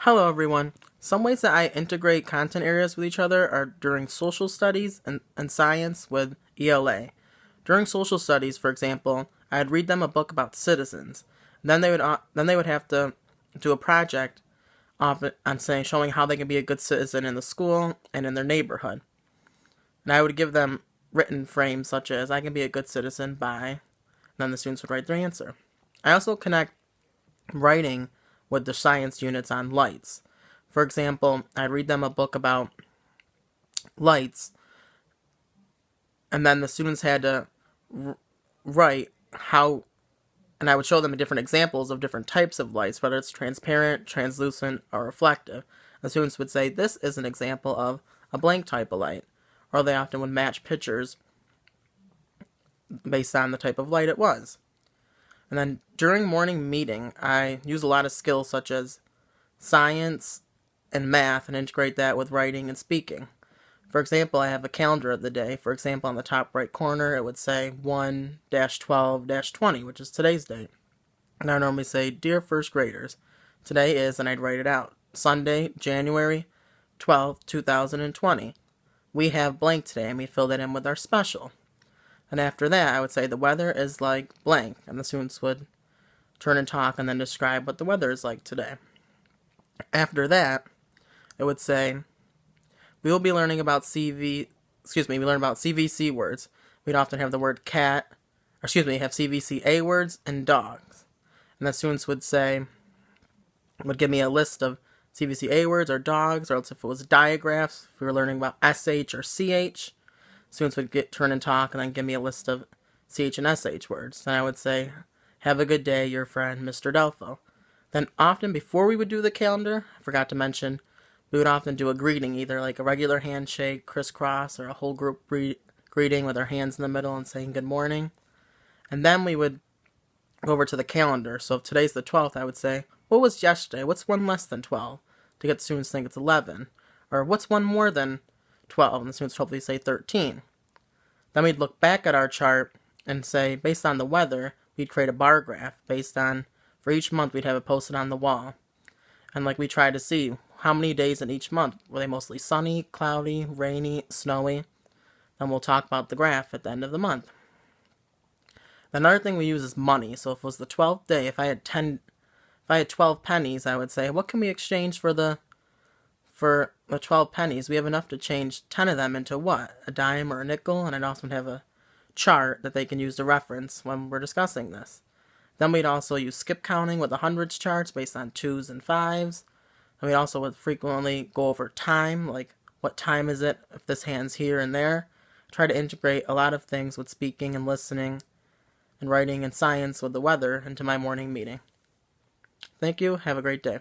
Hello, everyone. Some ways that I integrate content areas with each other are during social studies and science with ELA. During social studies, for example, I'd read them a book about citizens. Then they would have to do a project on saying showing how they can be a good citizen in the school and in their neighborhood. And I would give them written frames such as "I can be a good citizen by," and then the students would write their answer. I also connect writing with the science units on lights. For example, I'd read them a book about lights, and then the students had to write how, and I would show them different examples of different types of lights, whether it's transparent, translucent, or reflective. The students would say, this is an example of a blank type of light, or they often would match pictures based on the type of light it was. And then during morning meeting, I use a lot of skills such as science and math and integrate that with writing and speaking. For example, I have a calendar of the day. For example, on the top right corner, it would say 1-12-20, which is today's date. And I normally say, Dear first graders, today is, and I'd write it out, Sunday, January 12th, 2020. We have blank today, and we fill that in with our special. And after that, I would say the weather is like blank, and the students would turn and talk and then describe what the weather is like today. After that, it would say, we will be learning about we learn about CVC words. We'd often have the word cat, have CVCA words and dogs. And the students would give me a list of CVCA words or dogs, or else if it was diagraphs, if we were learning about SH or CH, students would turn and talk and then give me a list of CH and SH words. Then I would say, have a good day, your friend, Mr. Delfo. Then often before we would do the calendar, I forgot to mention, we would often do a greeting, either like a regular handshake, crisscross, or a whole group greeting with our hands in the middle and saying good morning. And then we would go over to the calendar. So if today's the 12th, I would say, what was yesterday? What's one less than 12? To get the students to think it's 11. Or what's one more than 12? And the students hopefully say 13. Then we'd look back at our chart and say, based on the weather, we'd create a bar graph based on, for each month we'd have it posted on the wall. And we try to see how many days in each month. Were they mostly sunny, cloudy, rainy, snowy? Then we'll talk about the graph at the end of the month. Another thing we use is money. So if it was the 12th day, if I had 12 pennies, I would say, what can we exchange for the 12 pennies? We have enough to change 10 of them into what? A dime or a nickel? And I'd also have a chart that they can use to reference when we're discussing this. Then we'd also use skip counting with the hundreds charts based on 2s and 5s. And we'd also would frequently go over time, like what time is it if this hand's here and there. Try to integrate a lot of things with speaking and listening and writing and science with the weather into my morning meeting. Thank you. Have a great day.